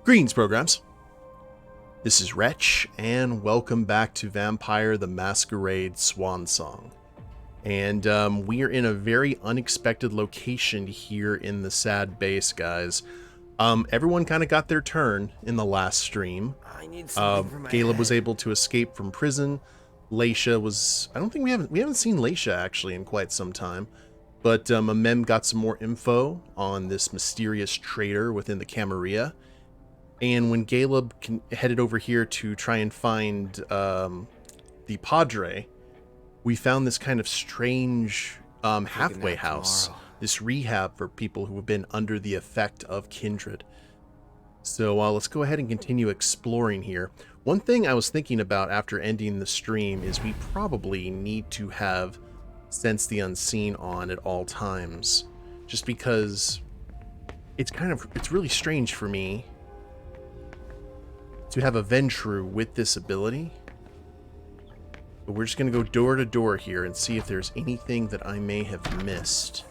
Greetings, programs. This is Wretch, and welcome back to Vampire the Masquerade Swansong. And we are in a very unexpected location here in the sad base, guys. Everyone kind of got their turn in the last stream. I need something for my Galeb was head. able to escape from prison. Laisha was... I don't think we haven't seen Laisha actually in quite some time. But Emem got some more info on this mysterious traitor within the Camarilla. And when Galeb headed over here to try and find the Padre, we found this kind of strange halfway house, this rehab for people who have been under the effect of kindred. So let's go ahead and continue exploring here. One thing I was thinking about after ending the stream is we probably need to have Sense the Unseen on at all times, just because it's really strange for me to have a Ventrue with this ability. But we're just going to go door to door here and see if there's anything that I may have missed.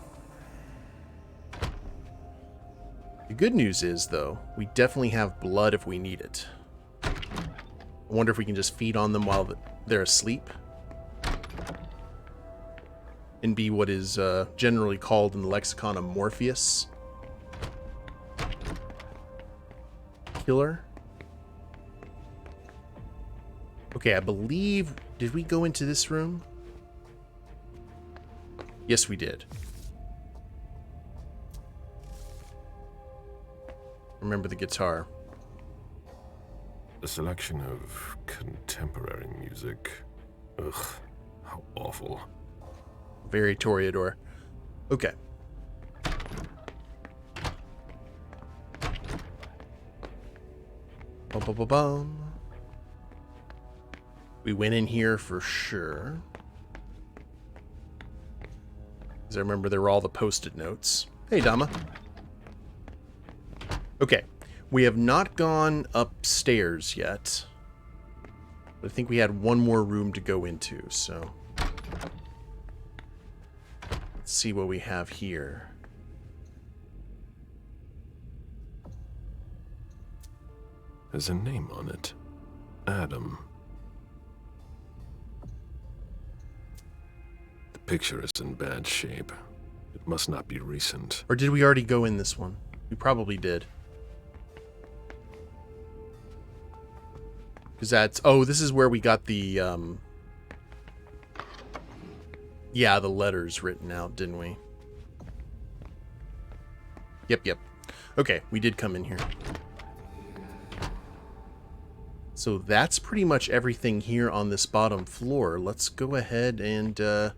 The good news is, though, we definitely have blood if we need it. I wonder if we can just feed on them while they're asleep. And be what is generally called in the lexicon a Morpheus killer. Okay, I believe... Did we go into this room? Yes, we did. Remember the guitar. A selection of contemporary music. Ugh, how awful. Very Toreador. Okay. Bum, bum, bum, bum. We went in here for sure. Because I remember there were all the post-it notes. Hey, Dama. Okay. We have not gone upstairs yet. But I think we had one more room to go into, so... Let's see what we have here. There's a name on it. Adam. The picture is in bad shape. It must not be recent. Or did we already go in this one? We probably did. Because that's... Oh, this is where we got the... Yeah, the letters written out, didn't we? Yep. Okay, we did come in here. So that's pretty much everything here on this bottom floor. Let's go ahead and...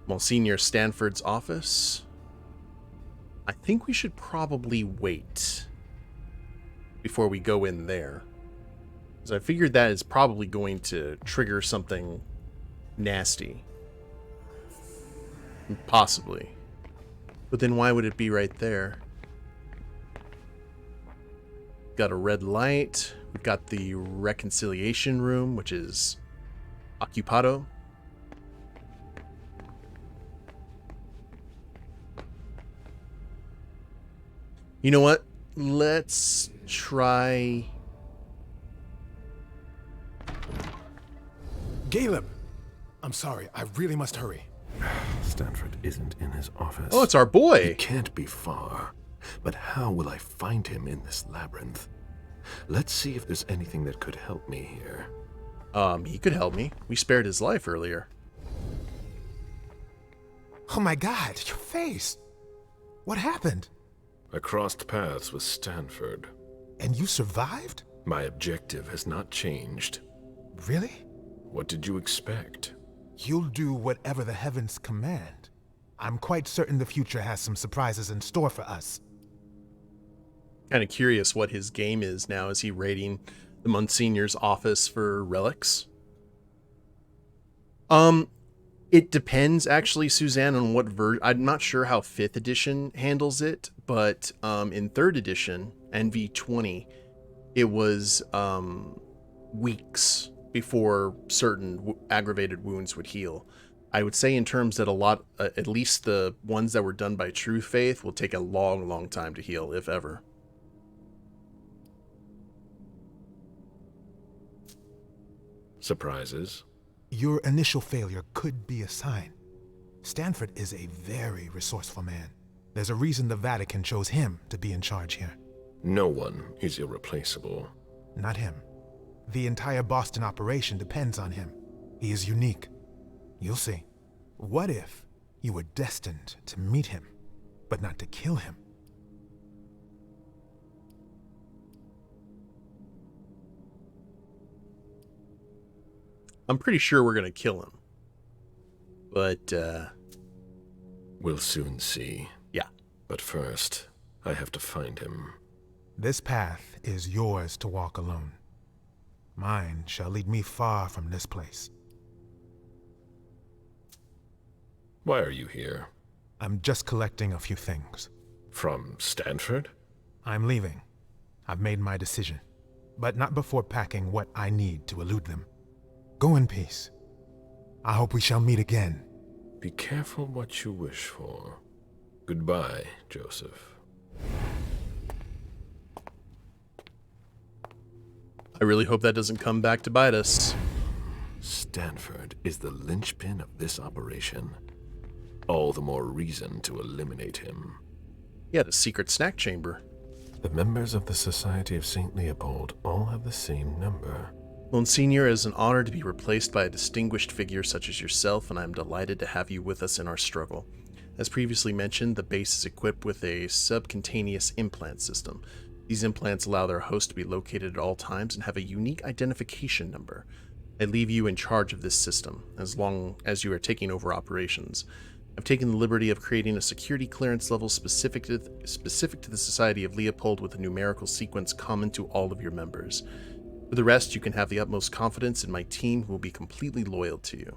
Monsignor Standford's office. I think we should probably wait before we go in there. Because I figured that is probably going to trigger something nasty. Possibly. But then why would it be right there? Got a red light. We've got the reconciliation room, which is occupado. You know what? Let's try... Galeb! I'm sorry, I really must hurry. Stanford isn't in his office. Oh, it's our He boy! can't be far. But how will I find him in this labyrinth? Let's see if there's anything that could help me here. He could help me. We spared his life earlier. Oh my god, your face! What happened? I crossed paths with Stanford. And you survived? My objective has not changed. Really? What did you expect? You'll do whatever the heavens command. I'm quite certain the future has some surprises in store for us. Kind of curious what his game is now. Is he raiding the Monsignor's office for relics? It depends, actually, Suzanne, on what version. I'm not sure how 5th edition handles it, but in 3rd edition, NV20, it was weeks before certain aggravated wounds would heal. I would say in terms that a lot, at least the ones that were done by True Faith, will take a long, long time to heal, if ever. Surprises? Your initial failure could be a sign. Standford is a very resourceful man. There's a reason the Vatican chose him to be in charge here. No one is irreplaceable. Not him. The entire Boston operation depends on him. He is unique. You'll see. What if you were destined to meet him, but not to kill him? I'm pretty sure we're going to kill him. But, We'll soon see. yeah. But first, I have to find him. This path is yours to walk alone. Mine shall lead me far from this place. Why are you here? I'm just collecting a few things. From Standford? I'm leaving. I've made my decision, but not before packing what I need to elude them. Go in peace. I hope we shall meet again. Be careful what you wish for. Goodbye, Joseph. I really hope that doesn't come back to bite us. Standford is the linchpin of this operation. All the more reason to eliminate him. He had a secret snack chamber. The members of the Society of St. Leopold all have the same number. Monsignor, it is an honor to be replaced by a distinguished figure such as yourself, and I am delighted to have you with us in our struggle. As previously mentioned, the base is equipped with a subcutaneous implant system. These implants allow their host to be located at all times and have a unique identification number. I leave you in charge of this system, as long as you are taking over operations. I've taken the liberty of creating a security clearance level specific to the Society of Leopold with a numerical sequence common to all of your members. For the rest, you can have the utmost confidence in my team who will be completely loyal to you.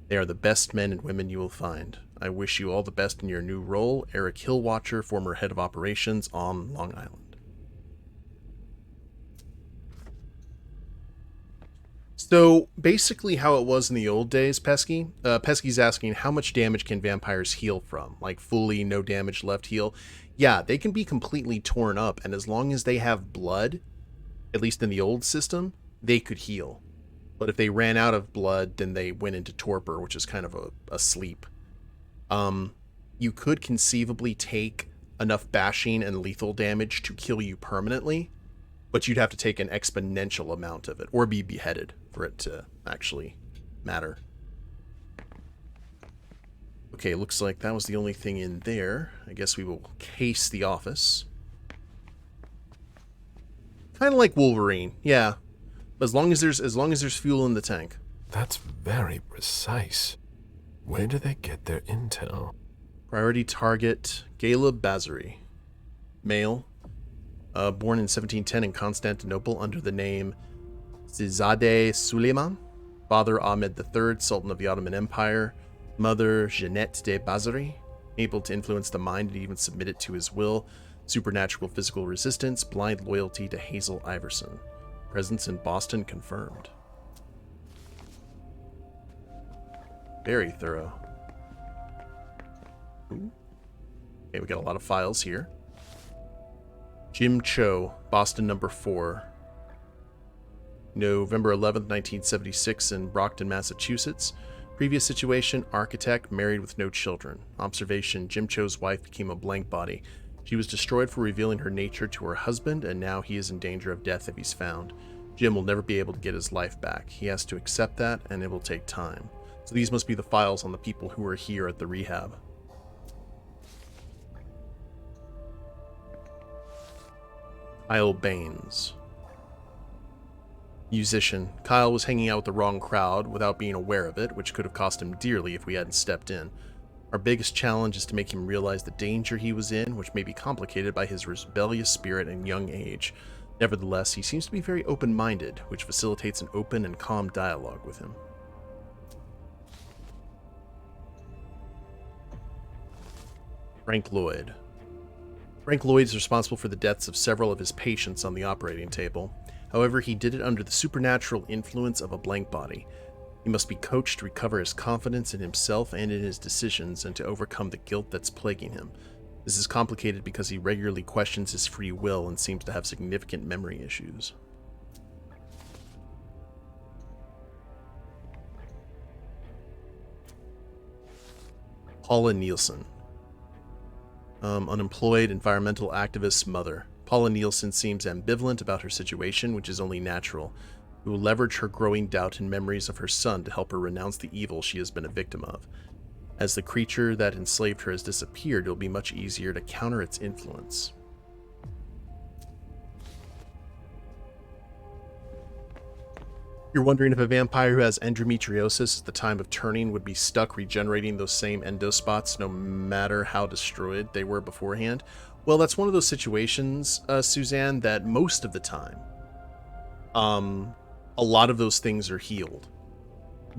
They are the best men and women you will find. I wish you all the best in your new role, Eric Hillwatcher, former head of operations on Long Island. So, basically how it was in the old days, Pesky. Pesky's asking, how much damage can vampires heal from? Like, fully no damage left heal? Yeah, they can be completely torn up, and as long as they have blood, at least in the old system, they could heal. But if they ran out of blood, then they went into torpor, which is kind of a sleep. You could conceivably take enough bashing and lethal damage to kill you permanently, but you'd have to take an exponential amount of it, or be beheaded for it to actually matter. Okay, looks like that was the only thing in there. I guess we will case the office. Kind of like Wolverine, yeah. As long as there's fuel in the tank. That's very precise. Where do they get their intel? Priority target, Galeb Bazari. Male. Born in 1710 in Constantinople under the name Zizadeh Suleiman. Father Ahmed III, Sultan of the Ottoman Empire. Mother Jeanette de Bazari. Able to influence the mind and even submit it to his will. Supernatural physical resistance, blind loyalty to Hazel Iverson. Presence in Boston confirmed. Very thorough. Ooh. Okay, we got a lot of files here. Jim Cho, Boston number 4. November 11th, 1976 in Brockton, Massachusetts. Previous situation, architect, married with no children. Observation, Jim Cho's wife became a blank body. She was destroyed for revealing her nature to her husband, and now he is in danger of death if he's found. Jim will never be able to get his life back. He has to accept that, and it will take time. So these must be the files on the people who are here at the rehab. Kyle Baines. Musician. Kyle was hanging out with the wrong crowd without being aware of it, which could have cost him dearly if we hadn't stepped in. Our biggest challenge is to make him realize the danger he was in, which may be complicated by his rebellious spirit and young age. Nevertheless, he seems to be very open-minded, which facilitates an open and calm dialogue with him. Frank Lloyd. Frank Lloyd is responsible for the deaths of several of his patients on the operating table. However, he did it under the supernatural influence of a blank body. He must be coached to recover his confidence in himself and in his decisions and to overcome the guilt that's plaguing him. This is complicated because he regularly questions his free will and seems to have significant memory issues. Paula Nielsen. Unemployed environmental activist mother. Paula Nielsen seems ambivalent about her situation, which is only natural. We will leverage her growing doubt and memories of her son to help her renounce the evil she has been a victim of. As the creature that enslaved her has disappeared, it will be much easier to counter its influence. You're wondering if a vampire who has endometriosis at the time of turning would be stuck regenerating those same endospots no matter how destroyed they were beforehand? Well, that's one of those situations, Suzanne, that most of the time, a lot of those things are healed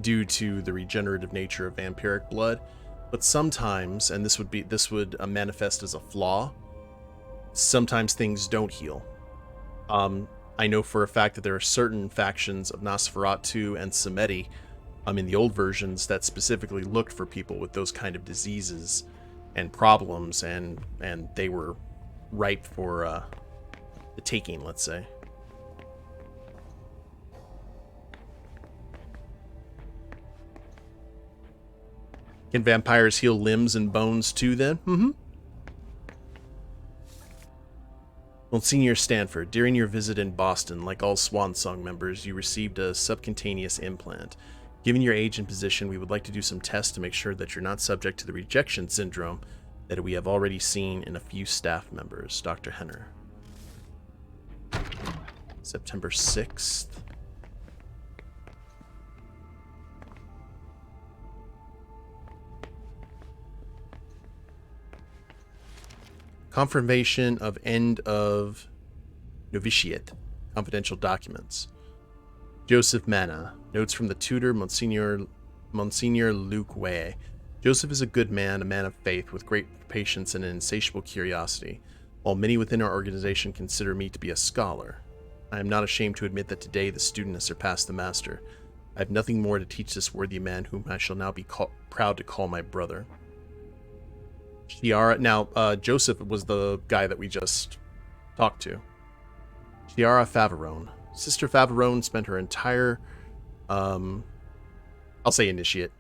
due to the regenerative nature of vampiric blood. But sometimes, and this would manifest as a flaw, sometimes things don't heal. I know for a fact that there are certain factions of Nosferatu and Samedi in the old versions that specifically looked for people with those kind of diseases and problems, and they were ripe for the taking, let's say. Can vampires heal limbs and bones too then? Mm-hmm. Monsignor Standford, during your visit in Boston, like all Swansong members, you received a subcutaneous implant. Given your age and position, we would like to do some tests to make sure that you're not subject to the rejection syndrome that we have already seen in a few staff members. Dr. Henner. September 6th. Confirmation of end of novitiate. Confidential documents. Joseph Manna. Notes from the tutor, Monsignor Luke Way. Joseph is a good man, a man of faith, with great patience and an insatiable curiosity. While many within our organization consider me to be a scholar, I am not ashamed to admit that today the student has surpassed the master. I have nothing more to teach this worthy man, whom I shall now be proud to call my brother. Chiara. Now, Joseph was the guy that we just talked to. Chiara Favarone. Sister Favarone spent her entire, I'll say initiate,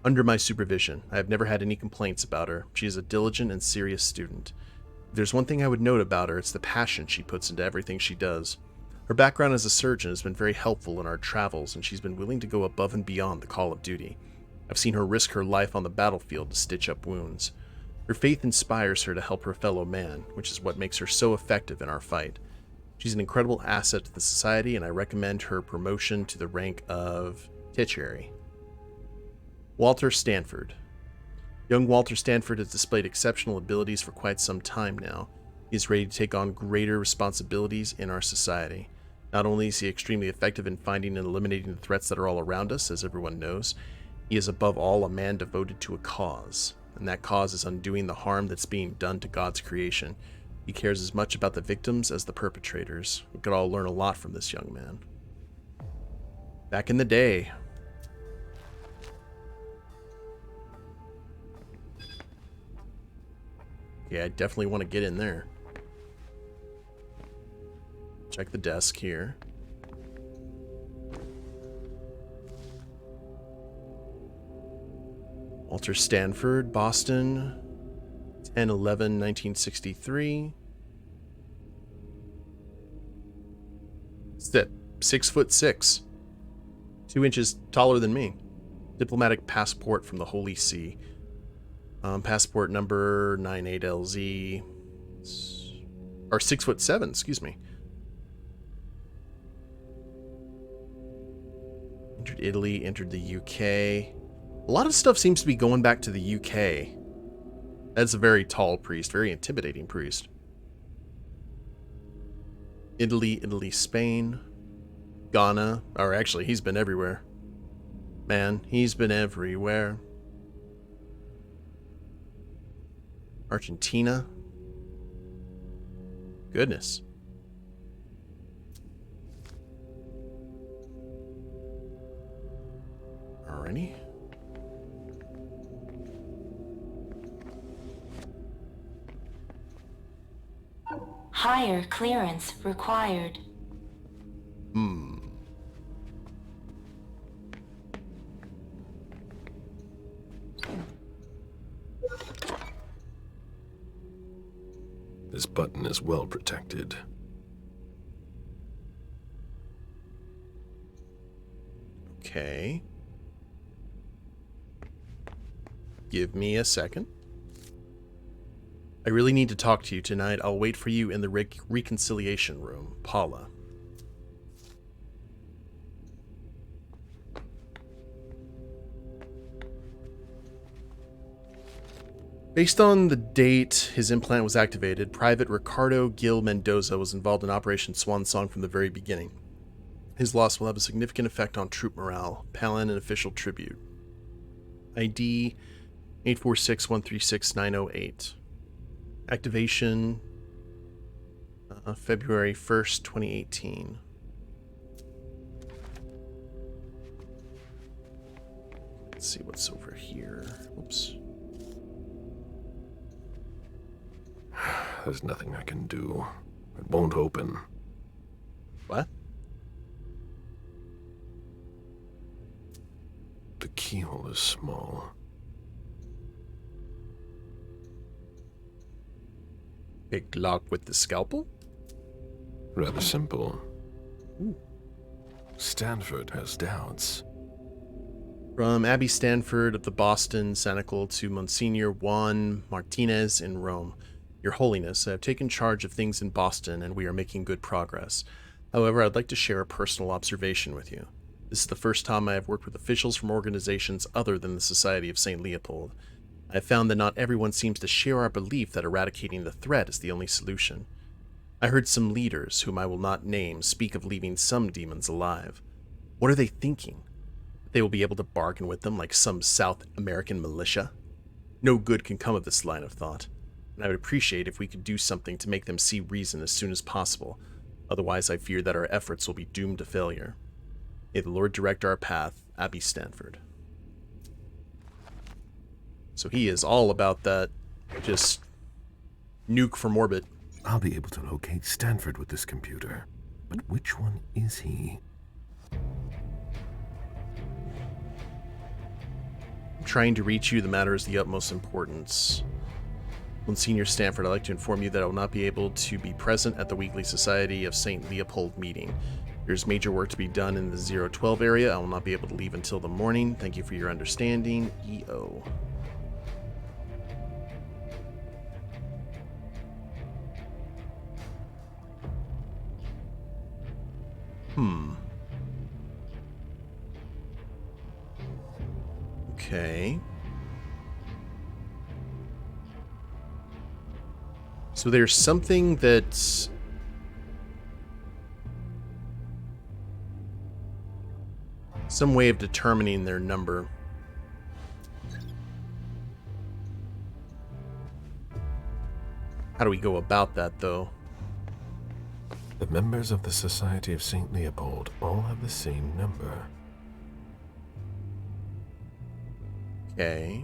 under my supervision. I have never had any complaints about her. She is a diligent and serious student. If there's one thing I would note about her, it's the passion she puts into everything she does. Her background as a surgeon has been very helpful in our travels, and she's been willing to go above and beyond the call of duty. I've seen her risk her life on the battlefield to stitch up wounds. Her faith inspires her to help her fellow man, which is what makes her so effective in our fight. She's an incredible asset to the society, and I recommend her promotion to the rank of tituary. Walter Standford. Young Walter Standford has displayed exceptional abilities for quite some time now. He is ready to take on greater responsibilities in our society. Not only is he extremely effective in finding and eliminating the threats that are all around us, as everyone knows, he is above all a man devoted to a cause. And that cause is undoing the harm that's being done to God's creation. He cares as much about the victims as the perpetrators. We could all learn a lot from this young man. Back in the day. Yeah, I definitely want to get in there. Check the desk here. Walter Standford, Boston, 10/11/1963. Step 6'6", 2 inches taller than me. Diplomatic passport from the Holy See. Passport number 98LZ, or 6'7", excuse me. Entered Italy, entered the UK. A lot of stuff seems to be going back to the UK. That's a very tall priest, very intimidating priest. Italy, Spain, Ghana, or actually, he's been everywhere. Man, he's been everywhere. Argentina. Goodness. Alrighty. Higher clearance required. This button is well protected. Okay. Give me a second. I really need to talk to you tonight. I'll wait for you in the reconciliation room. Paula. Based on the date his implant was activated, Private Ricardo Gil Mendoza was involved in Operation Swansong from the very beginning. His loss will have a significant effect on troop morale. Palin, an official tribute. ID 846136908. Activation February 1st, 2018. Let's see what's over here. Oops. There's nothing I can do. It won't open. What? The keyhole is small. Big lock with the scalpel? Rather simple. Ooh. Standford has doubts. From Abbey Standford of the Boston Cenacle to Monsignor Juan Martinez in Rome. Your Holiness, I have taken charge of things in Boston, and we are making good progress. However, I'd like to share a personal observation with you. This is the first time I have worked with officials from organizations other than the Society of St. Leopold. I have found that not everyone seems to share our belief that eradicating the threat is the only solution. I heard some leaders, whom I will not name, speak of leaving some demons alive. What are they thinking? That they will be able to bargain with them like some South American militia? No good can come of this line of thought, and I would appreciate if we could do something to make them see reason as soon as possible. Otherwise, I fear that our efforts will be doomed to failure. May the Lord direct our path, Abbey Standford. So he is all about that, just nuke from orbit. I'll be able to locate Standford with this computer. But which one is he? Trying to reach you, the matter is the utmost importance. Monsignor Standford, I'd like to inform you that I will not be able to be present at the weekly Society of St. Leopold meeting. There's major work to be done in the 012 area. I will not be able to leave until the morning. Thank you for your understanding. EO. Okay. So there's something that's some way of determining their number. How do we go about that, though? The members of the Society of St. Leopold all have the same number. Okay.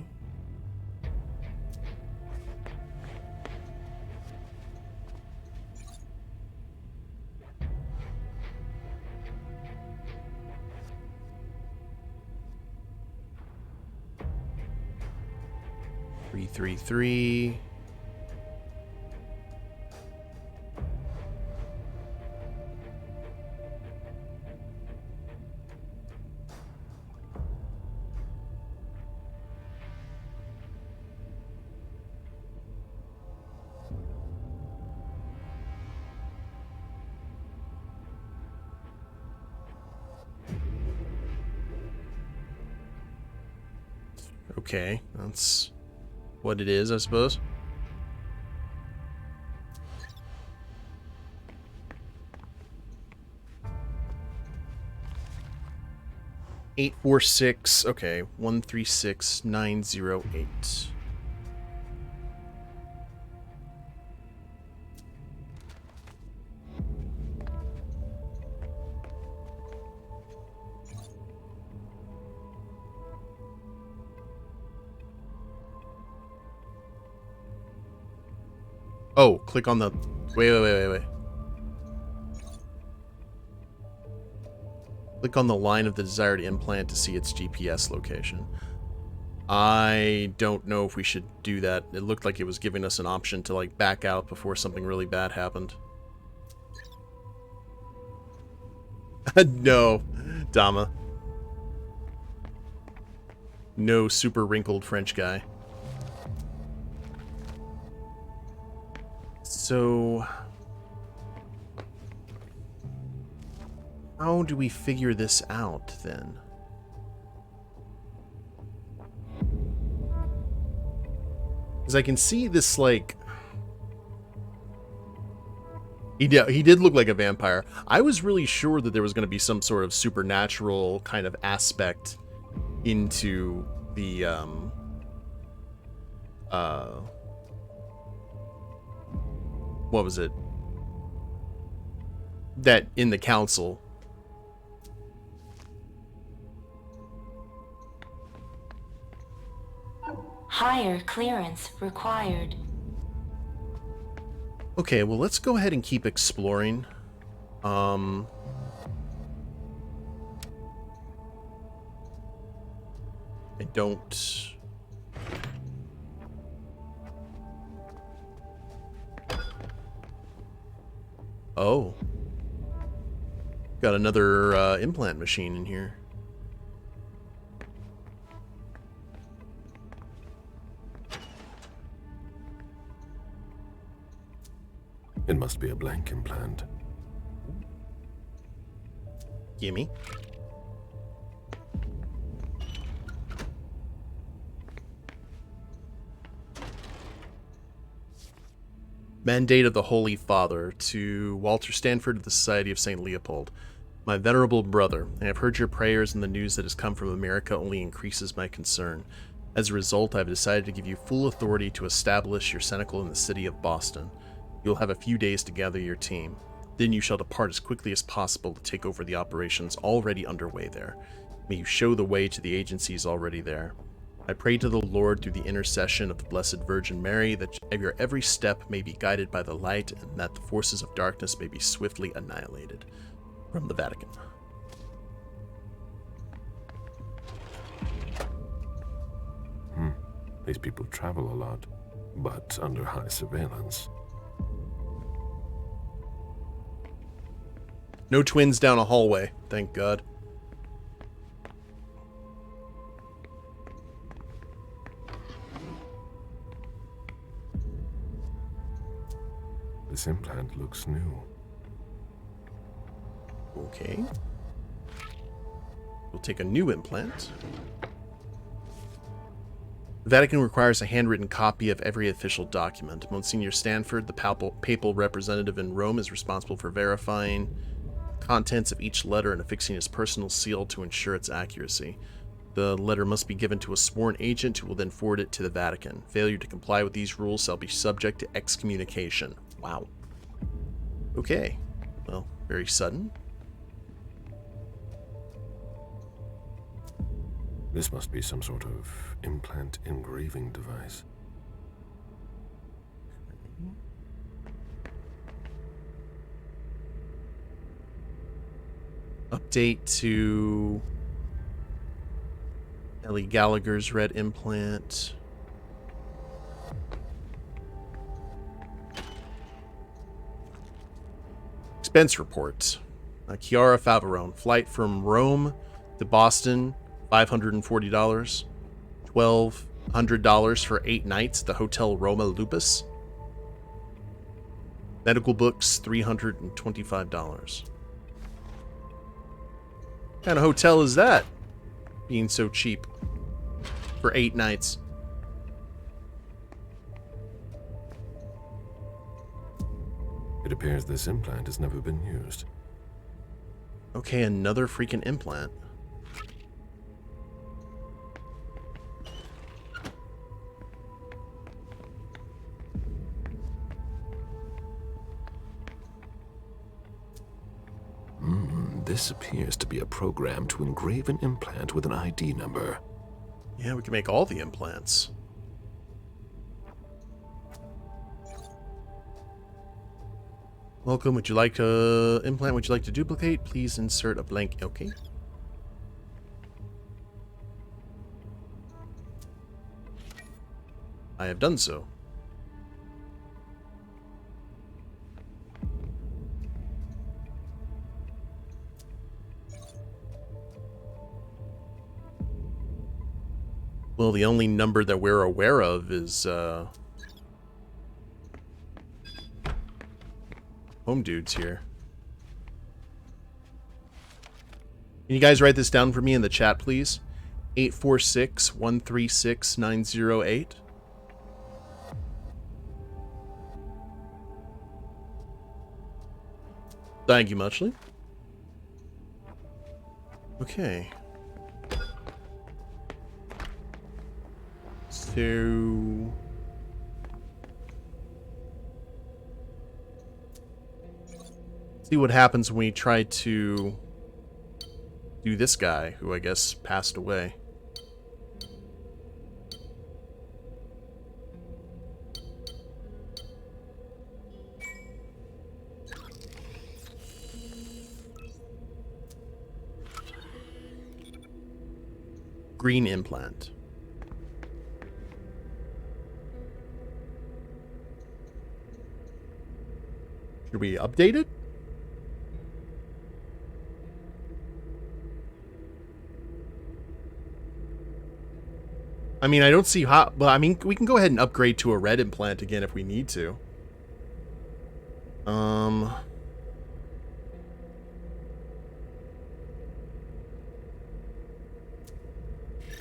Three, 3. Okay, that's what it is, I suppose. Eight, 4, 6. Okay, 136908. Oh, click on the... Wait. Click on the line of the desired implant to see its GPS location. I don't know if we should do that. It looked like it was giving us an option to, like, back out before something really bad happened. No, Dama. No super wrinkled French guy. So... how do we figure this out, then? Because I can see this, like... He did look like a vampire. I was really sure that there was going to be some sort of supernatural kind of aspect into the, what was it? That in the council. Higher clearance required. Okay, well, let's go ahead and keep exploring. I don't... Oh. Got another implant machine in here. It must be a blank implant. Gimme. Mandate of the Holy Father to Walter Standford of the Society of St. Leopold. My venerable brother, I have heard your prayers, and the news that has come from America only increases my concern. As a result, I have decided to give you full authority to establish your cenacle in the city of Boston. You will have a few days to gather your team. Then you shall depart as quickly as possible to take over the operations already underway there. May you show the way to the agencies already there. I pray to the Lord through the intercession of the Blessed Virgin Mary that your every step may be guided by the light and that the forces of darkness may be swiftly annihilated. From the Vatican. These people travel a lot, but under high surveillance. No twins down a hallway, thank God. This implant looks new. Okay. We'll take a new implant. The Vatican requires a handwritten copy of every official document. Monsignor Standford, the papal representative in Rome, is responsible for verifying contents of each letter and affixing his personal seal to ensure its accuracy. The letter must be given to a sworn agent who will then forward it to the Vatican. Failure to comply with these rules shall be subject to excommunication. Wow. Okay. Well, very sudden. This must be some sort of implant engraving device. Update to Ellie Gallagher's red implant. Expense report. Chiara Favarone. Flight from Rome to Boston, $540. $1,200 for 8 nights at the Hotel Roma Lupus. Medical books, $325. What kind of hotel is that? Being so cheap for 8 nights. It appears this implant has never been used. Okay, another freaking implant. This appears to be a program to engrave an implant with an ID number. Yeah, we can make all the implants. Welcome. Would you like to implant? Would you like to duplicate? Please insert a blank. Okay. I have done so. Well, the only number that we're aware of is home dudes here. Can you guys write this down for me in the chat, please? 846-136-908. Thank you muchly. Okay. So... see what happens when we try to do this guy, who I guess passed away. Green implant. Should we update it? I mean, I don't see how... well, I mean, we can go ahead and upgrade to a red implant again if we need to.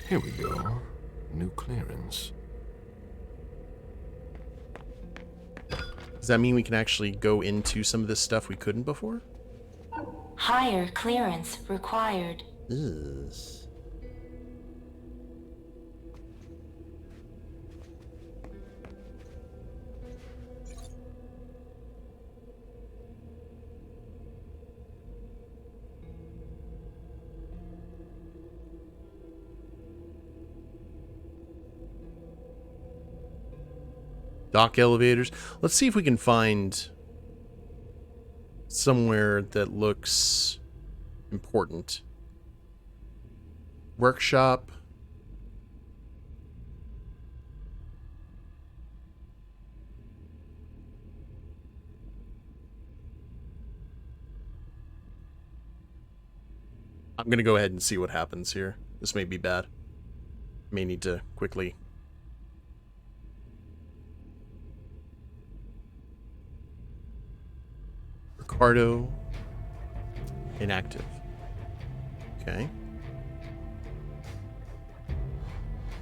Here we go. New clearance. Does that mean we can actually go into some of this stuff we couldn't before? Higher clearance required. Ugh. Dock elevators. Let's see if we can find somewhere that looks important. Workshop. I'm gonna go ahead and see what happens here. This may be bad. May need to quickly... Ricardo, inactive. Okay.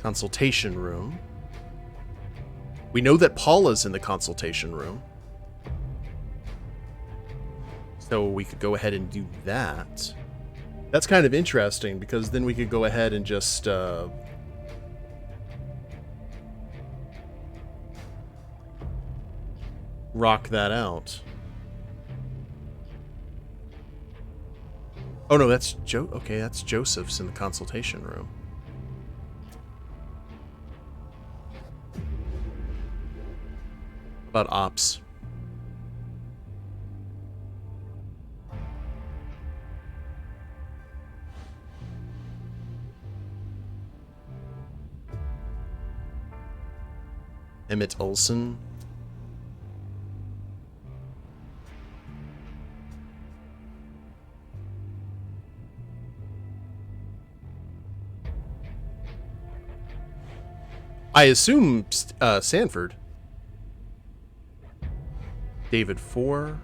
Consultation room. We know that Paula's in the consultation room. So we could go ahead and do that. That's kind of interesting because then we could go ahead and just rock that out. Oh no, that's okay, that's Joseph's in the consultation room. About ops. Emmett Olson. I assume Standford. David Ford.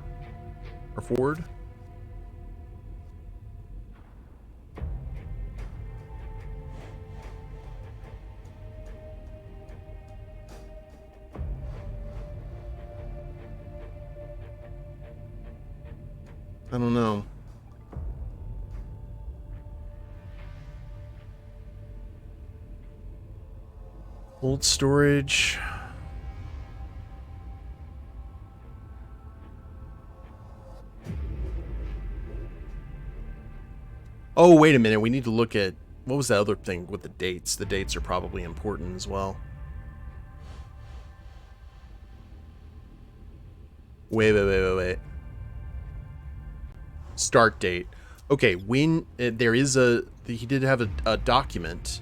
I don't know. Old storage. Oh, wait a minute. We need to look at... what was the other thing with the dates? The dates are probably important as well. Wait. start date. Okay, when there is he did have a document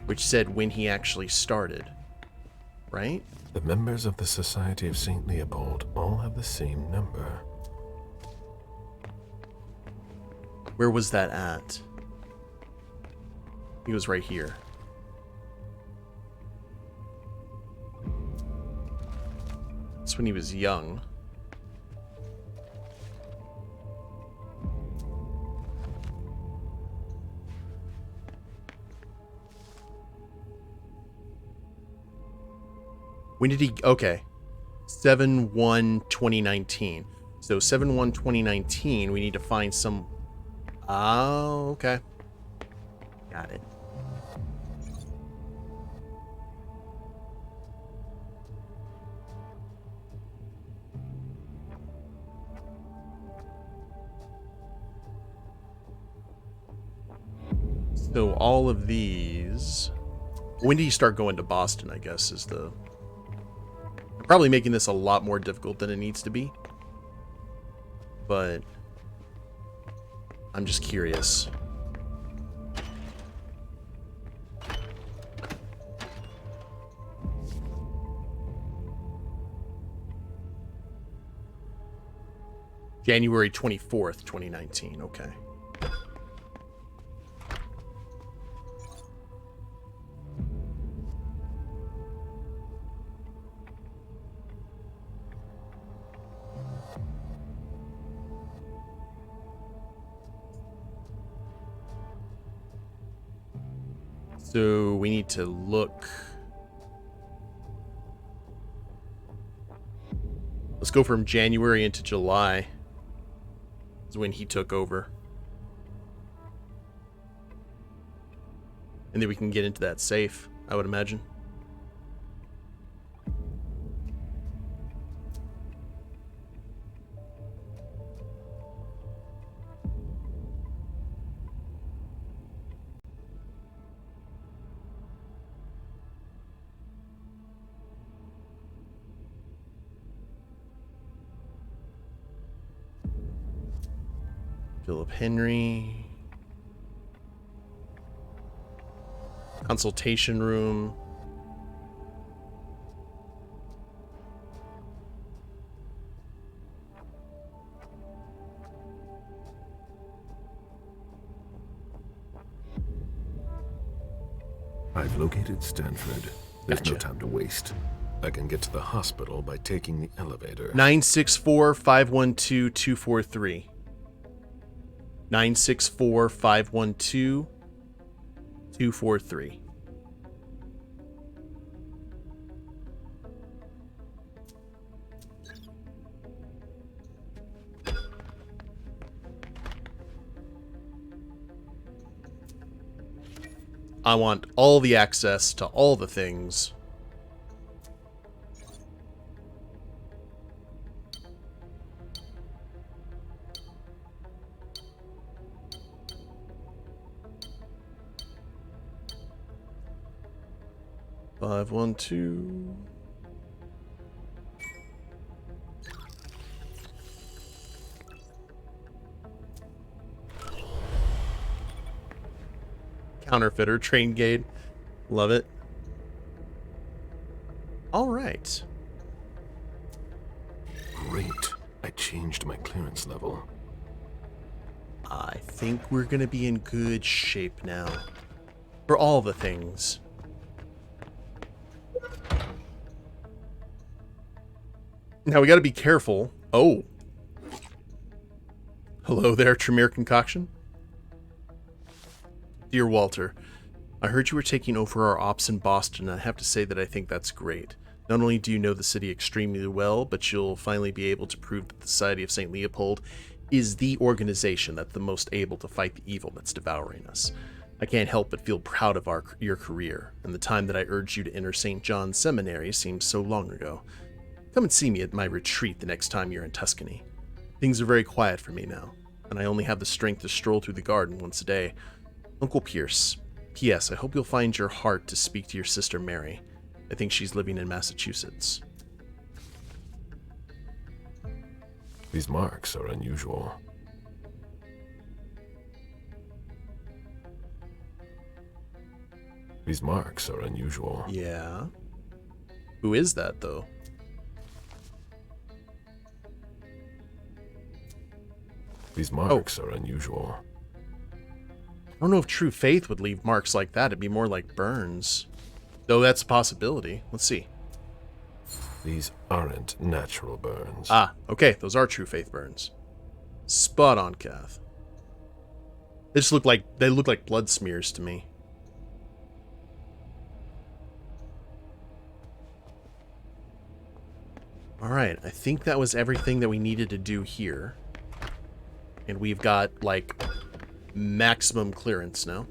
which said when he actually started, right? The members of the Society of St. Leopold all have the same number. Where was that at? He was right here. That's when he was young. When did he... Okay. 7/1/2019. So 7/1/2019, we need to find some... Oh, okay. Got it. So all of these... When did he start going to Boston, I guess, is the... I'm probably making this a lot more difficult than it needs to be. But... I'm just curious. January 24th, 2019. Okay. So we need to look. Let's go from January into July. Is when he took over. And then we can get into that safe, I would imagine. Philip Henry. Consultation room. I've located Standford. There's Gotcha. no time to waste. I can get to the hospital by taking the elevator. 964-512-243. 964-512-243. I want all the access to all the things. Five, 1, 2. Counterfeiter, train gate. Love it. All right. Great. I changed my clearance level. I think we're going to be in good shape now. For all the things. Now we got to be careful. Oh. Hello there, Tremere Concoction. Dear Walter, I heard you were taking over our ops in Boston, and I have to say that I think that's great. Not only do you know the city extremely well, but you'll finally be able to prove that the Society of St. Leopold is the organization that's the most able to fight the evil that's devouring us. I can't help but feel proud of your career, and the time that I urged you to enter St. John's Seminary seems so long ago. Come and see me at my retreat the next time you're in Tuscany. Things are very quiet for me now, and I only have the strength to stroll through the garden once a day. Uncle Pierce. P.S. I hope you'll find your heart to speak to your sister Mary. I think she's living in Massachusetts. These marks are unusual. These marks are unusual. Yeah. Who is that, though? These marks are unusual. I don't know if true faith would leave marks like that. It'd be more like burns. Though that's a possibility. Let's see. These aren't natural burns. Ah, okay. Those are true faith burns. Spot on, Kath. They just look like blood smears to me. Alright, I think that was everything that we needed to do here. And we've got, like, maximum clearance now.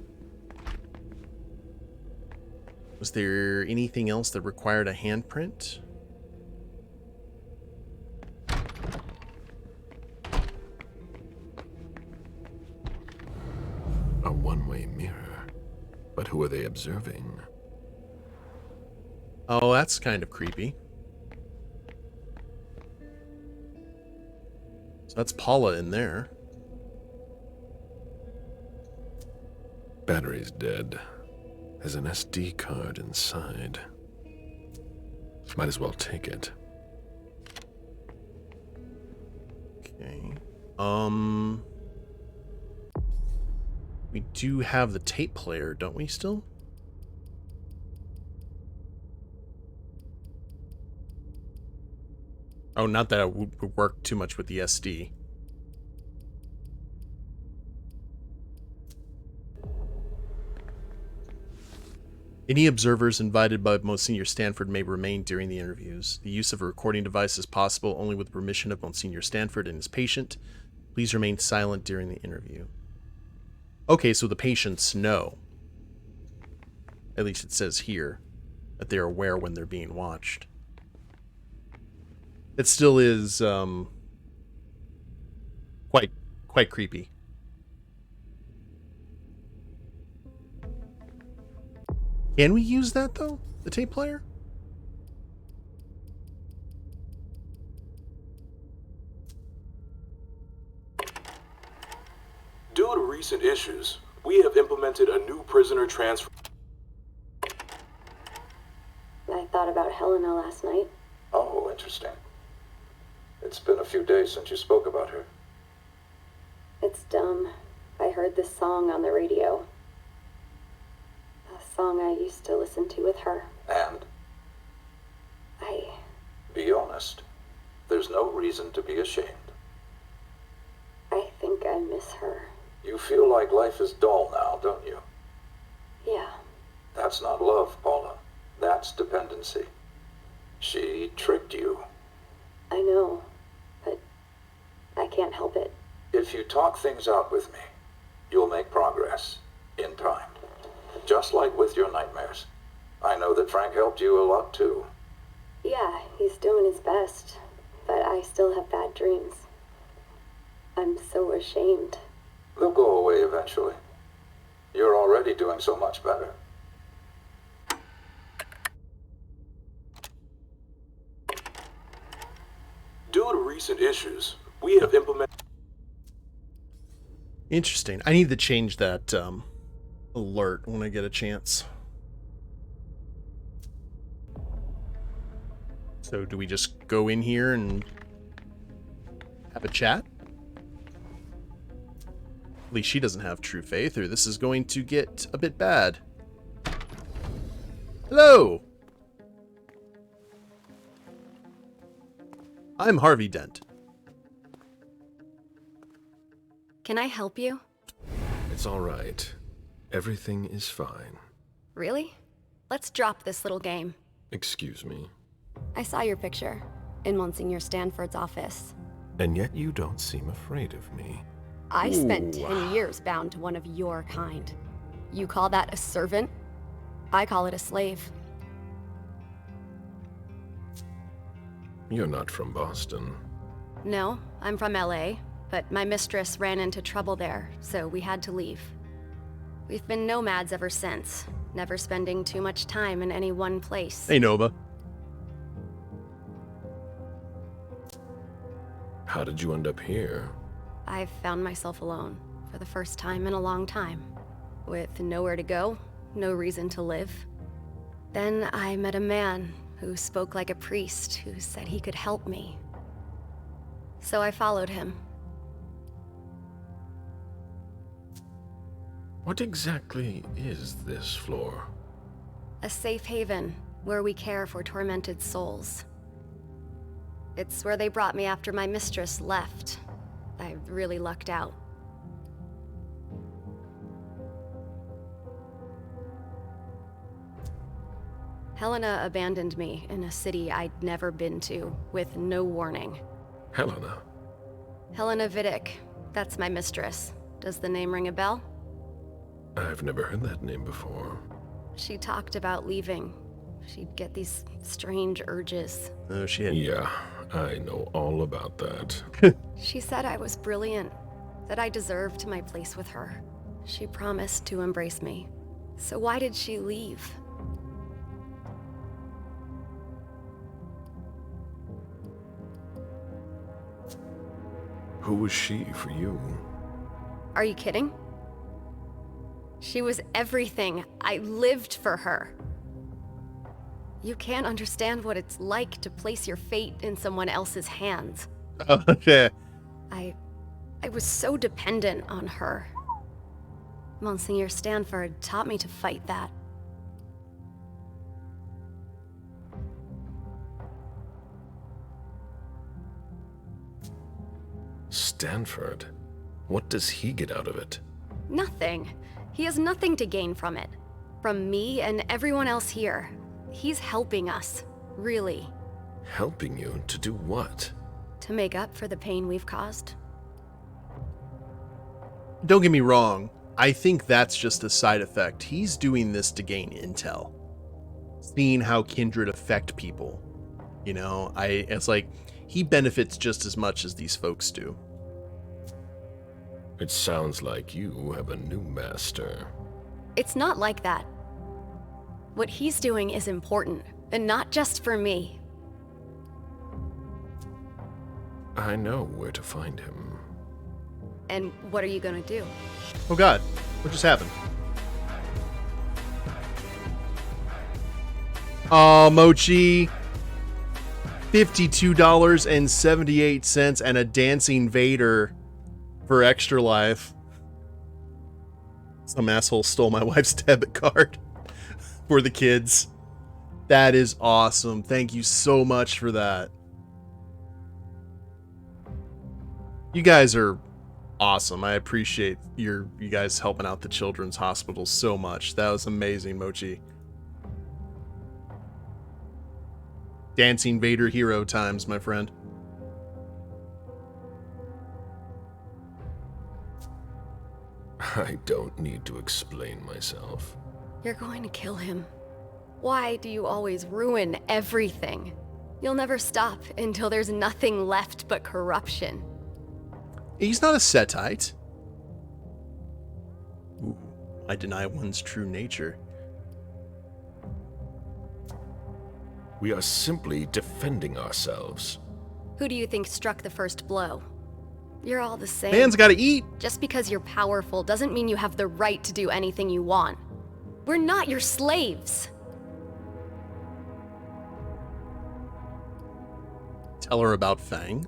Was there anything else that required a handprint? A one-way mirror. But who are they observing? Oh, that's kind of creepy. So that's Paula in there. Battery's dead. There's an SD card inside. Might as well take it. Okay. We do have the tape player, don't we still? Oh, not that it would work too much with the SD. Any observers invited by Monsignor Standford may remain during the interviews. The use of a recording device is possible only with permission of Monsignor Standford and his patient. Please remain silent during the interview. Okay, so the patients know. At least it says here that they're aware when they're being watched. It still is quite creepy. Can we use that though? The tape player? Due to recent issues, we have implemented a new prisoner transfer. I thought about Helena last night. Oh, interesting. It's been a few days since you spoke about her. It's dumb. I heard this song on the radio. A song I used to listen to with her. And? Be honest. There's no reason to be ashamed. I think I miss her. You feel like life is dull now, don't you? Yeah. That's not love, Paula. That's dependency. She tricked you. I know, but I can't help it. If you talk things out with me, you'll make progress. In time. Just like with your nightmares. I know that Frank helped you a lot too. Yeah, he's doing his best, but I still have bad dreams. I'm so ashamed. They'll go away eventually. You're already doing so much better. Due to recent issues, we have implemented... Interesting. I need to change that alert when I get a chance. So do we just go in here and have a chat? At least she doesn't have true faith, or this is going to get a bit bad. Hello! I'm Harvey Dent. Can I help you? It's all right. Everything is fine. Really? Let's drop this little game. Excuse me. I saw your picture in Monsignor Standford's office. And yet you don't seem afraid of me. I spent 10 years bound to one of your kind. You call that a servant? I call it a slave. You're not from Boston. No, I'm from LA, but my mistress ran into trouble there, so we had to leave. We've been nomads ever since, never spending too much time in any one place. Hey, Nova. How did you end up here? I've found myself alone for the first time in a long time, with nowhere to go no reason to live. Then I met a man who spoke like a priest who said he could help me. So I followed him. What exactly is this floor? A safe haven where we care for tormented souls. It's where they brought me after my mistress left. I really lucked out. Helena abandoned me in a city I'd never been to, with no warning. Helena? Helena Vidic. That's my mistress. Does the name ring a bell? I've never heard that name before. She talked about leaving. She'd get these strange urges. Oh, shit. Yeah, I know all about that. She said I was brilliant, that I deserved my place with her. She promised to embrace me. So why did she leave? Who was she for you? Are you kidding? She was everything. I lived for her. You can't understand what it's like to place your fate in someone else's hands. Okay. I was so dependent on her. Monsignor Standford taught me to fight that. Standford? What does he get out of it? Nothing. He has nothing to gain from it. From me and everyone else here. He's helping us. Really. Helping you to do what? To make up for the pain we've caused. Don't get me wrong. I think that's just a side effect. He's doing this to gain intel. Seeing how kindred affect people. You know, it's like he benefits just as much as these folks do. It sounds like you have a new master. It's not like that. What he's doing is important, and not just for me. I know where to find him. And what are you gonna do? Oh god, what just happened? Oh, Mochi. $52.78 and a dancing Vader for Extra Life. Some asshole stole my wife's debit card for the kids. That is awesome. Thank you so much for that. You guys are awesome. I appreciate you guys helping out the children's hospital so much. That was amazing, Mochi. Dancing Vader hero times, my friend. I don't need to explain myself. You're going to kill him. Why do you always ruin everything? You'll never stop until there's nothing left but corruption. He's not a Setite. Ooh, I deny one's true nature. We are simply defending ourselves. Who do you think struck the first blow? You're all the same. Man's gotta eat. Just because you're powerful doesn't mean you have the right to do anything you want. We're not your slaves. Tell her about Fang.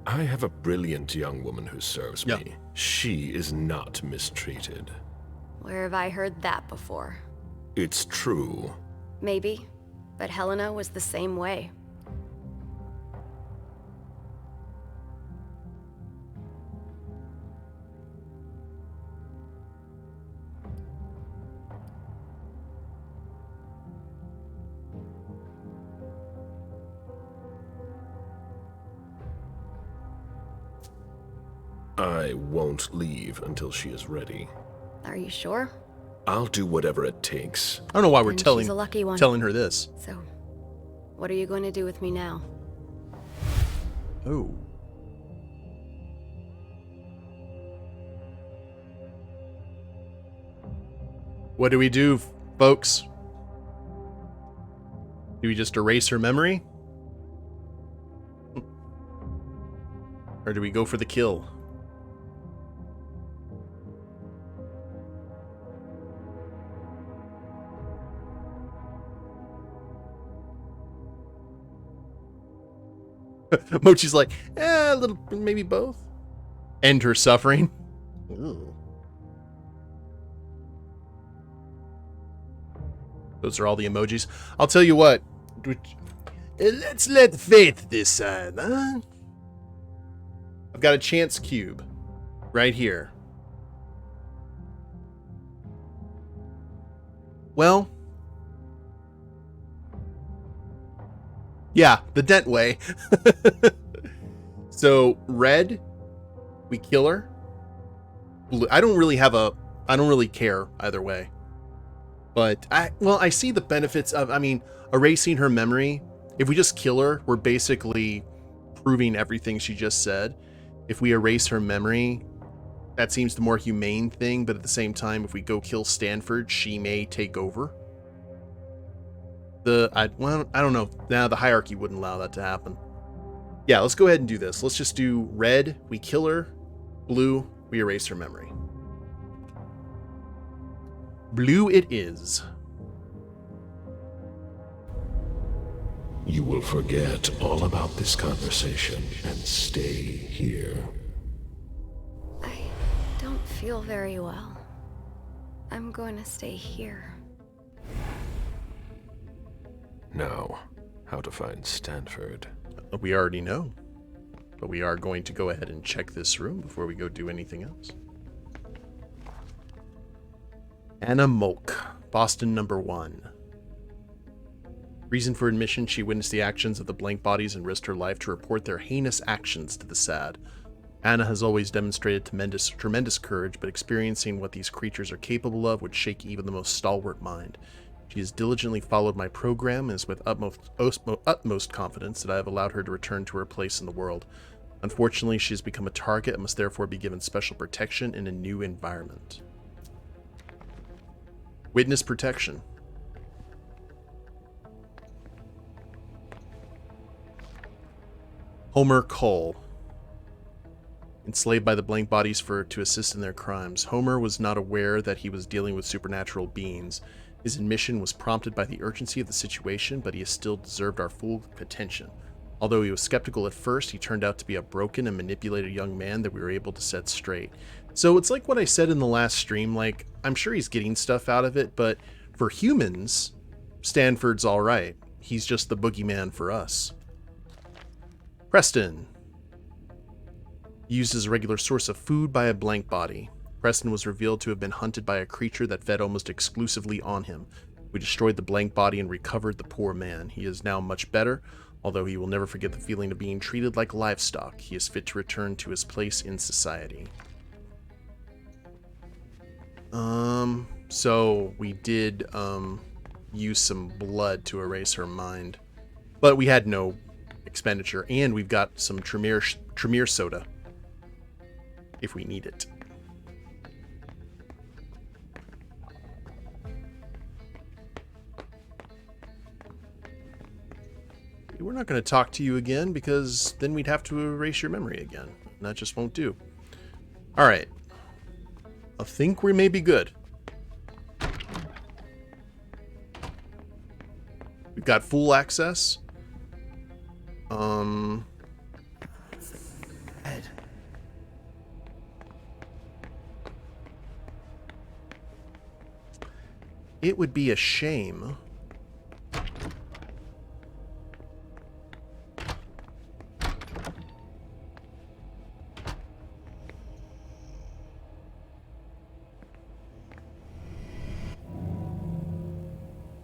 I have a brilliant young woman who serves Yeah. me. She is not mistreated. Where have I heard that before? It's true. Maybe, but Helena was the same way. I won't leave until she is ready. Are you sure? I'll do whatever it takes. I don't know why we're Then she's a lucky one. telling her this. So, what are you going to do with me now? Oh. What do we do, folks? Do we just erase her memory? or do we go for the kill? Mochi's like, a little, maybe both. End her suffering. Ooh. Those are all the emojis. I'll tell you what. Let's let fate decide, huh? I've got a chance cube right here. Well, yeah, the Dent way. So red, we kill her. Blue, I don't really care either way. But I see the benefits of, erasing her memory. If we just kill her, we're basically proving everything she just said. If we erase her memory, that seems the more humane thing, but at the same time, if we go kill Standford, she may take over. I don't know. Now the hierarchy wouldn't allow that to happen. Yeah, let's go ahead and do this. Let's just do red, we kill her. Blue, we erase her memory. Blue it is. You will forget all about this conversation and stay here. I don't feel very well. I'm going to stay here. Now, how to find Standford. We already know. But we are going to go ahead and check this room before we go do anything else. Anna Molk, Boston #1. Reason for admission, she witnessed the actions of the blank bodies and risked her life to report their heinous actions to the SAD. Anna has always demonstrated tremendous courage, but experiencing what these creatures are capable of would shake even the most stalwart mind. She has diligently followed my program and is with utmost confidence that I have allowed her to return to her place in the world. Unfortunately, she has become a target and must therefore be given special protection in a new environment. Witness protection. Homer Cole. Enslaved by the blank bodies to assist in their crimes. Homer was not aware that he was dealing with supernatural beings. His admission was prompted by the urgency of the situation, but he has still deserved our full attention. Although he was skeptical at first, he turned out to be a broken and manipulated young man that we were able to set straight. So it's like what I said in the last stream, like, I'm sure he's getting stuff out of it, but for humans, Standford's alright. He's just the boogeyman for us. Preston. Used as a regular source of food by a blank body. Preston was revealed to have been hunted by a creature that fed almost exclusively on him. We destroyed the blank body and recovered the poor man. He is now much better, although he will never forget the feeling of being treated like livestock. He is fit to return to his place in society. So we did, use some blood to erase her mind. But we had no expenditure, and we've got some Tremere soda. If we need it. We're not going to talk to you again because then we'd have to erase your memory again. And that just won't do. Alright. I think we may be good. We've got full access. Ed. It would be a shame.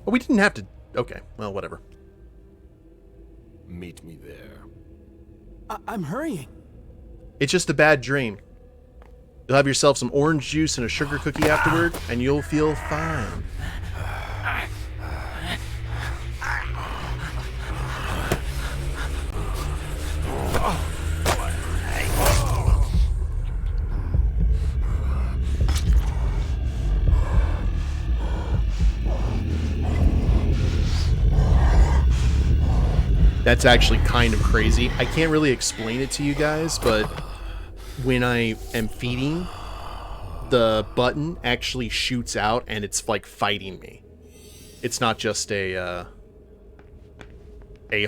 Oh, we didn't have to... Okay, well, whatever. Meet me there. I'm hurrying. It's just a bad dream. You'll have yourself some orange juice and a sugar cookie afterward, and you'll feel fine. That's actually kind of crazy. I can't really explain it to you guys, but when I am feeding, the button actually shoots out and it's like fighting me. It's not just a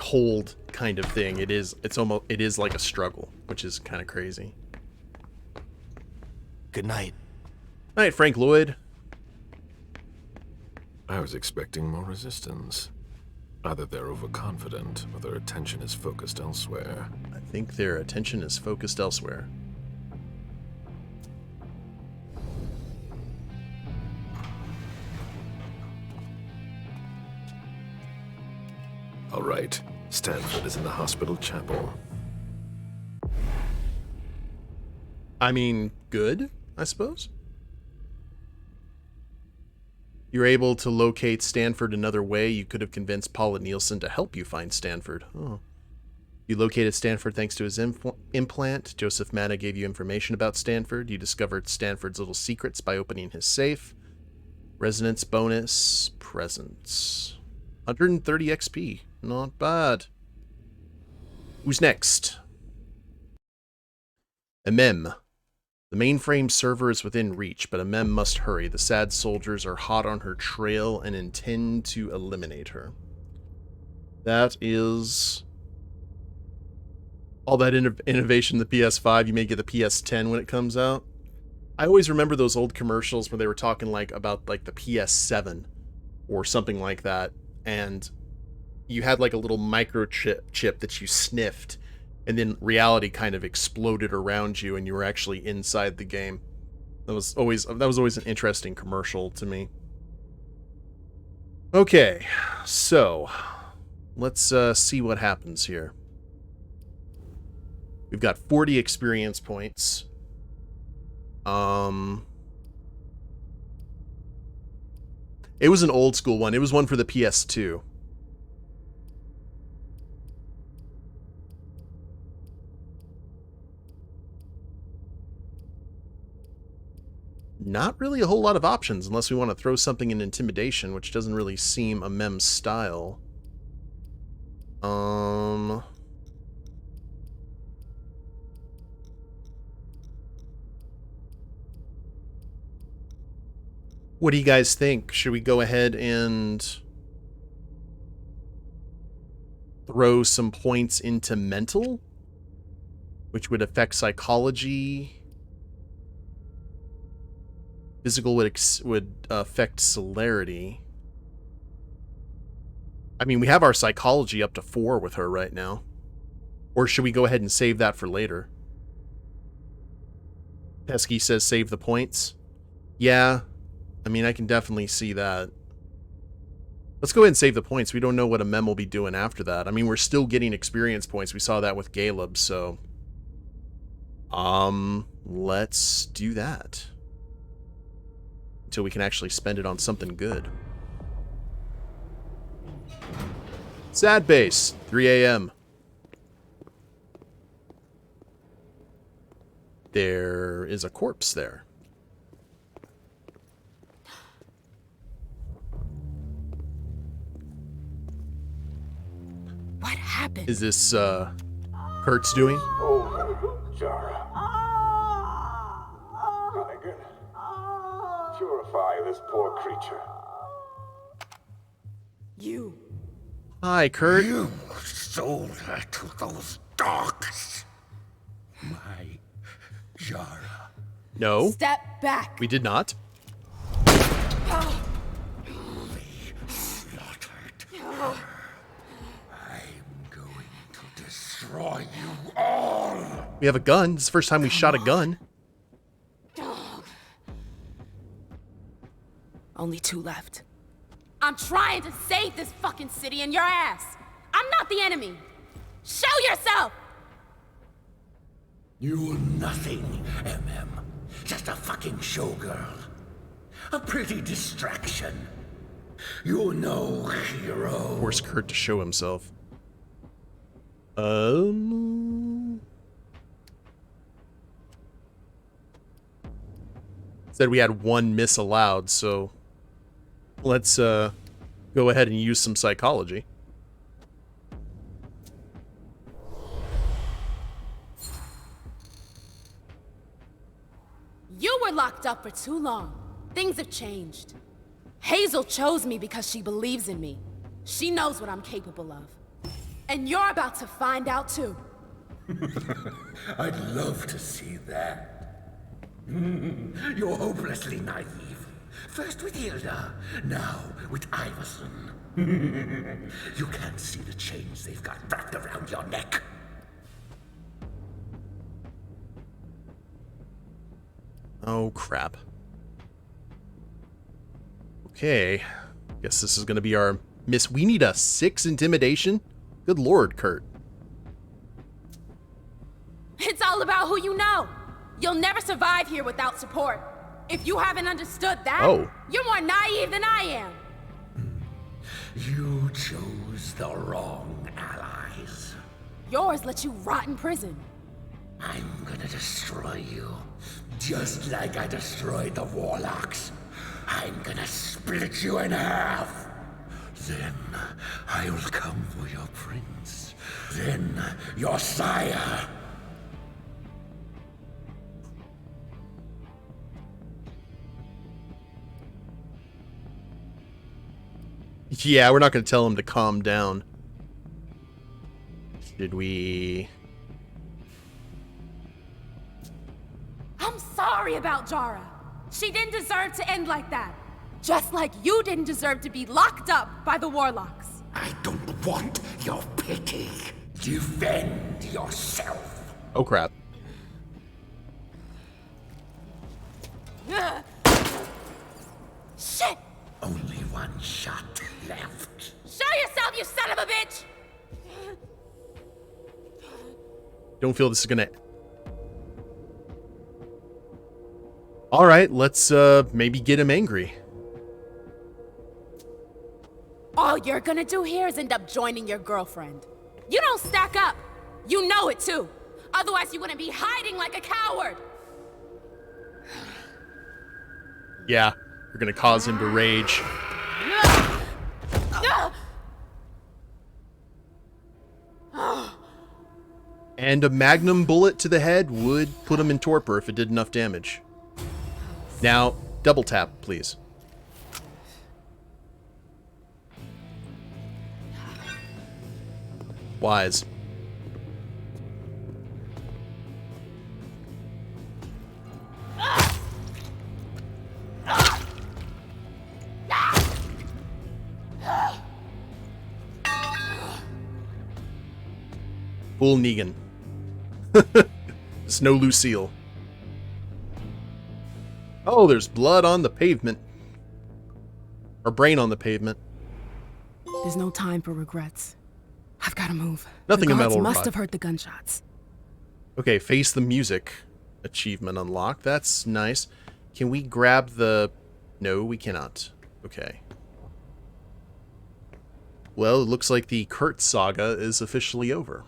hold kind of thing. It is like a struggle, which is kind of crazy. Good night. Night, Frank Lloyd. I was expecting more resistance. Either they're overconfident, or their attention is focused elsewhere. I think their attention is focused elsewhere. All right, Standford is in the hospital chapel. I mean, good, I suppose. You're able to locate Standford another way. You could have convinced Paula Nielsen to help you find Standford. Oh. You located Standford thanks to his implant. Joseph Matta gave you information about Standford. You discovered Standford's little secrets by opening his safe. Resonance bonus. Presence. 130 XP. Not bad. Who's next? Emem. The mainframe server is within reach, but Emem must hurry. The sad soldiers are hot on her trail and intend to eliminate her. That is all that innovation in the PS5. You may get the PS10 when it comes out. I always remember those old commercials where they were talking like about like the PS7 or something like that, and you had like a little microchip that you sniffed, and then reality kind of exploded around you and you were actually inside the game. That was always an interesting commercial to me. Okay, so let's see what happens here. We've got 40 experience points. It was an old school one. It was one for the PS2. Not really a whole lot of options unless we want to throw something in intimidation, which doesn't really seem a Mem style. What do you guys think? Should we go ahead and throw some points into mental, which would affect psychology? Physical would affect celerity. I mean, we have our psychology up to 4 with her right now. Or should we go ahead and save that for later? Pesky says save the points. Yeah, I mean, I can definitely see that. Let's go ahead and save the points. We don't know what Emem will be doing after that. I mean, we're still getting experience points. We saw that with Galeb, so... let's do that. Until we can actually spend it on something good. Sad base, 3 a.m. There is a corpse there. What happened? Is this, Kurt's doing? Oh, Jara. Hunnigan. Purify this poor creature. You. Hi, Kurt. You sold her to those dogs. My Jara. No, Step back. we did not. Slaughtered. I'm going to destroy you all. We have a gun. It's the first time we shot a gun. Only 2 left. I'm trying to save this fucking city and your ass. I'm not the enemy. Show yourself. You're nothing, Emem. Just a fucking showgirl. A pretty distraction. You're no hero. Force Kurt to show himself. Said we had 1 miss allowed, so let's go ahead and use some psychology. locked up for too long. Things have changed. Hazel chose me because she believes in me. She knows what I'm capable of. And you're about to find out too. I'd love to see that. You're hopelessly naive. First with Hilda, now with Iverson. You can't see the chains they've got wrapped around your neck. Oh, crap. Okay. Guess this is going to be our miss. We need a 6 intimidation? Good lord, Kurt. It's all about who you know. You'll never survive here without support. If you haven't understood that, you're more naive than I am. You chose the wrong allies. Yours let you rot in prison. I'm gonna destroy you, just like I destroyed the Warlocks. I'm gonna split you in half. Then I will come for your prince. Then your sire. Yeah, we're not going to tell him to calm down. Should we... I'm sorry about Jara. She didn't deserve to end like that. Just like you didn't deserve to be locked up by the Warlocks. I don't want your pity. Defend yourself. Oh, crap. Shit! Only one shot left. Show yourself, you son of a bitch! Don't feel this is gonna... Alright, let's maybe get him angry. All you're gonna do here is end up joining your girlfriend. You don't stack up. You know it too. Otherwise you wouldn't be hiding like a coward. Yeah, you're gonna cause him to rage. And a magnum bullet to the head would put him in torpor if it did enough damage. Now, double tap, please. Wise. Full Negan. There's no Lucille. Oh, there's blood on the pavement. Or brain on the pavement. There's no time for regrets. I've got to move. Nothing the in guards Metal must Rock. have heard the gunshots. Okay, face the music. Achievement unlocked. That's nice. Can we grab the... No, we cannot. Okay. Well, it looks like the Kurt saga is officially over.